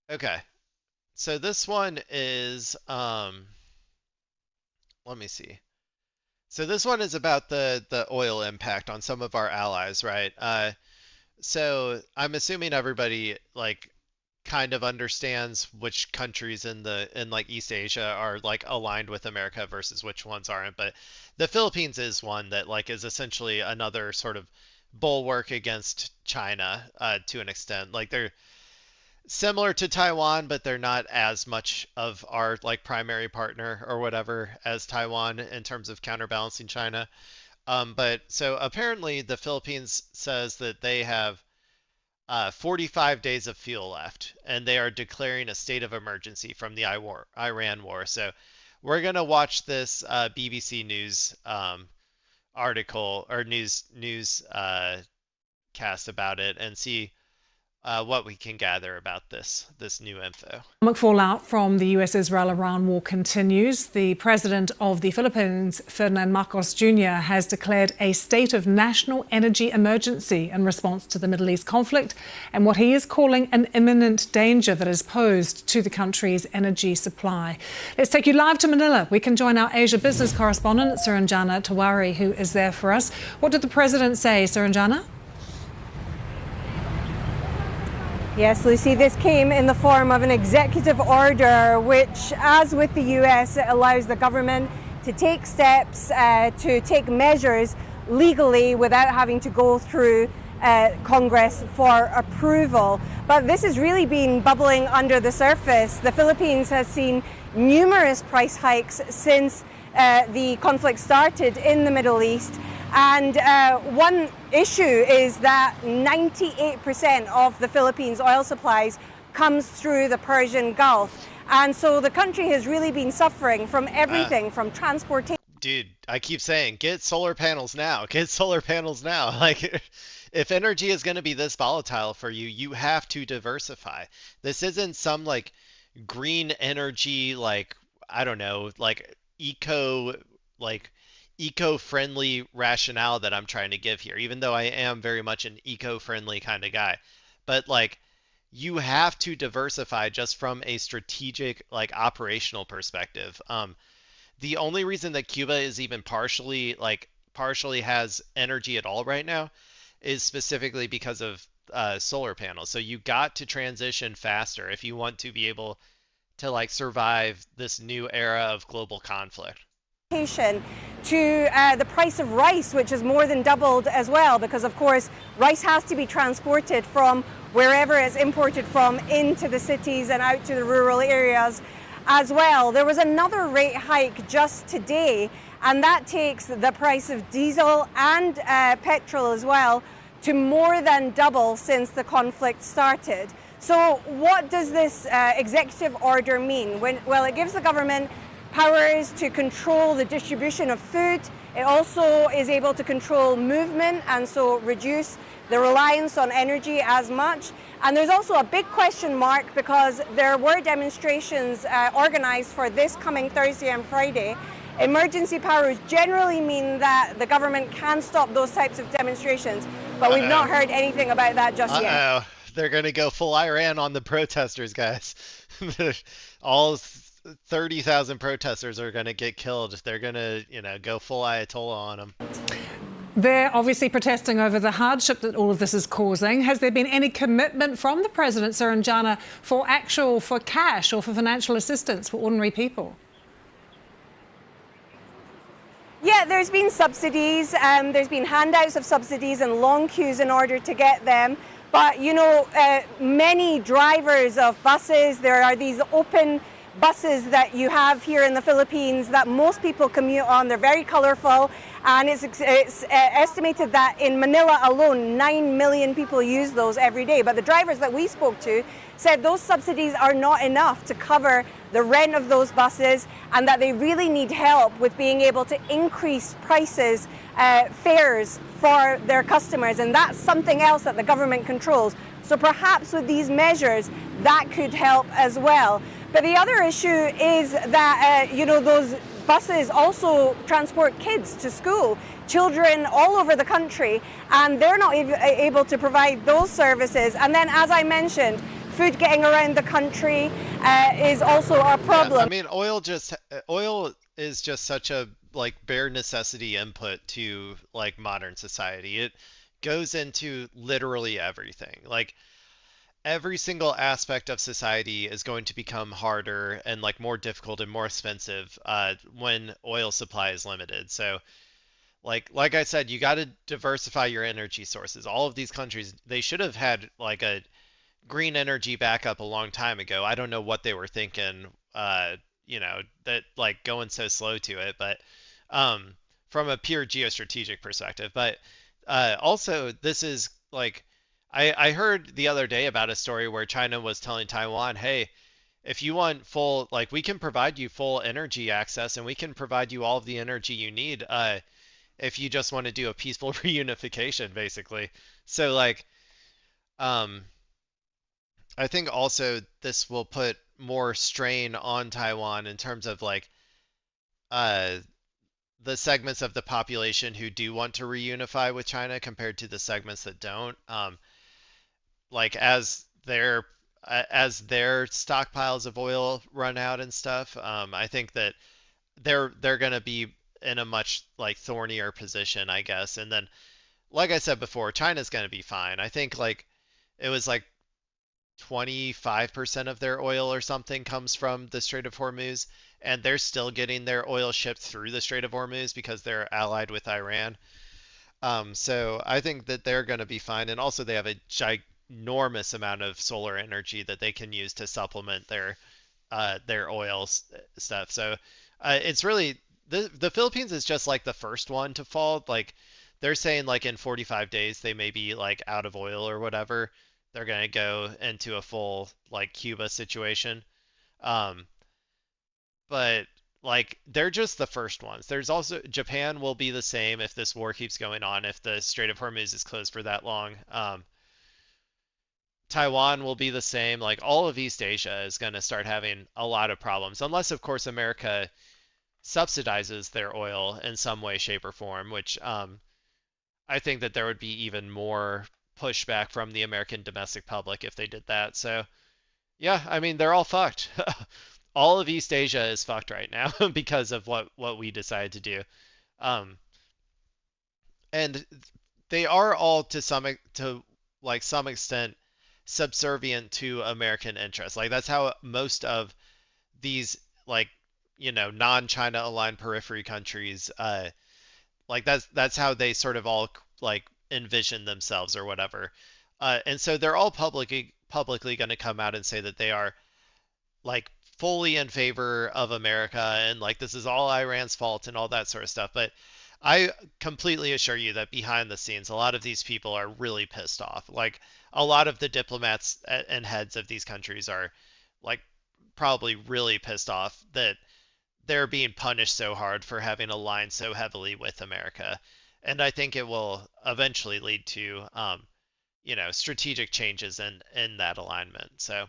Okay. So this one is let me see. So this one is about the oil impact on some of our allies, right? So I'm assuming everybody like kind of understands which countries in like East Asia are like aligned with America versus which ones aren't. But the Philippines is one that like is essentially another sort of bulwark against China to an extent. Like they're similar to Taiwan, but they're not as much of our like primary partner or whatever as Taiwan in terms of counterbalancing China. But so apparently the Philippines says that they have 45 days of fuel left, and they are declaring a state of emergency from the Iran war. So we're gonna watch this BBC News article or news cast about it and see what we can gather about this new info. Economic fallout from the US-Israel-Iran war continues. The president of the Philippines, Ferdinand Marcos Jr., has declared a state of national energy emergency in response to the Middle East conflict and what he is calling an imminent danger that is posed to the country's energy supply. Let's take you live to Manila. We can join our Asia business correspondent, Suranjana Tawari, who is there for us. What did the president say, Suranjana? Yes, Lucy, this came in the form of an executive order, which, as with the US, allows the government to take steps, to take measures legally without having to go through Congress for approval. But this has really been bubbling under the surface. The Philippines has seen numerous price hikes since the conflict started in the Middle East. And one issue is that 98% of the Philippines' oil supplies comes through the Persian Gulf. And so the country has really been suffering from everything from transportation. Dude, I keep saying, get solar panels now. Get solar panels now. Like, if energy is going to be this volatile for you, you have to diversify. This isn't some like green energy, like, I don't know, like eco-friendly rationale that I'm trying to give here, even though I am very much an eco-friendly kind of guy. But like you have to diversify just from a strategic, like operational perspective. The only reason that Cuba is even partially has energy at all right now is specifically because of solar panels. So you got to transition faster if you want to be able to like survive this new era of global conflict. To the price of rice, which has more than doubled as well, because of course rice has to be transported from wherever it's imported from into the cities and out to the rural areas as well. There was another rate hike just today, and that takes the price of diesel and petrol as well to more than double since the conflict started. So what does this executive order mean? Well, it gives the government powers to control the distribution of food. It also is able to control movement and so reduce the reliance on energy as much. And there's also a big question mark because there were demonstrations organized for this coming Thursday and Friday. Emergency powers generally mean that the government can stop those types of demonstrations, but we've not heard anything about that just yet. They're going to go full Iran on the protesters, guys. All 30,000 protesters are going to get killed. They're going to, go full Ayatollah on them. They're obviously protesting over the hardship that all of this is causing. Has there been any commitment from the president, Suranjana, for cash or for financial assistance for ordinary people? Yeah, there's been subsidies. There's been handouts of subsidies and long queues in order to get them. But, many drivers of buses, there are these open buses that you have here in the Philippines that most people commute on. They're very colorful, and it's estimated that in Manila alone 9 million people use those every day. But the drivers that we spoke to said those subsidies are not enough to cover the rent of those buses, and that they really need help with being able to increase prices, fares for their customers, and that's something else that the government controls. So perhaps with these measures that could help as well. But the other issue is that, those buses also transport kids to school, children all over the country, and they're not able to provide those services. And then, as I mentioned, food getting around the country is also a Yeah, I problem. mean, oil is just such a like bare necessity input to like modern society. It goes into literally everything. Like every single aspect of society is going to become harder and like more difficult and more expensive when oil supply is limited. So like I said, you got to diversify your energy sources. All of these countries, they should have had like a green energy backup a long time ago. I don't know what they were thinking, that like going so slow to it, but um, from a pure geostrategic perspective. But also, this is like, I heard the other day about a story where China was telling Taiwan, hey, if you want full, like, we can provide you full energy access and we can provide you all of the energy you need if you just want to do a peaceful reunification, basically. So, like, um, I think also this will put more strain on Taiwan in terms of like uh the segments of the population who do want to reunify with China compared to the segments that don't. Like as their stockpiles of oil run out and stuff, I think that they're gonna be in a much like thornier position, I guess. And then, like I said before, China's gonna be fine. I think like it was like 25% of their oil or something comes from the Strait of Hormuz, and they're still getting their oil shipped through the Strait of Hormuz because they're allied with Iran. So I think that they're going to be fine, and also they have a ginormous amount of solar energy that they can use to supplement their oil stuff. So it's really the Philippines is just like the first one to fall. Like they're saying like in 45 days they may be like out of oil or whatever. They're gonna go into a full like Cuba situation. Um, but like they're just the first ones. There's also Japan will be the same if this war keeps going on, if the Strait of Hormuz is closed for that long. Taiwan will be the same. Like all of East Asia is going to start having a lot of problems, unless of course America subsidizes their oil in some way, shape, or form, which I think that there would be even more pushback from the American domestic public if they did that. So yeah, I mean they're all fucked. All of East Asia is fucked right now because of what we decided to do. Um, and they are all to like some extent subservient to American interests. Like that's how most of these like non-China aligned periphery countries like that's how they sort of all like envision themselves or whatever. And so they're all publicly going to come out and say that they are like fully in favor of America and like this is all Iran's fault and all that sort of stuff. But I completely assure you that behind the scenes, a lot of these people are really pissed off. Like a lot of the diplomats and heads of these countries are like probably really pissed off that they're being punished so hard for having aligned so heavily with America. And I think it will eventually lead to strategic changes in that alignment. So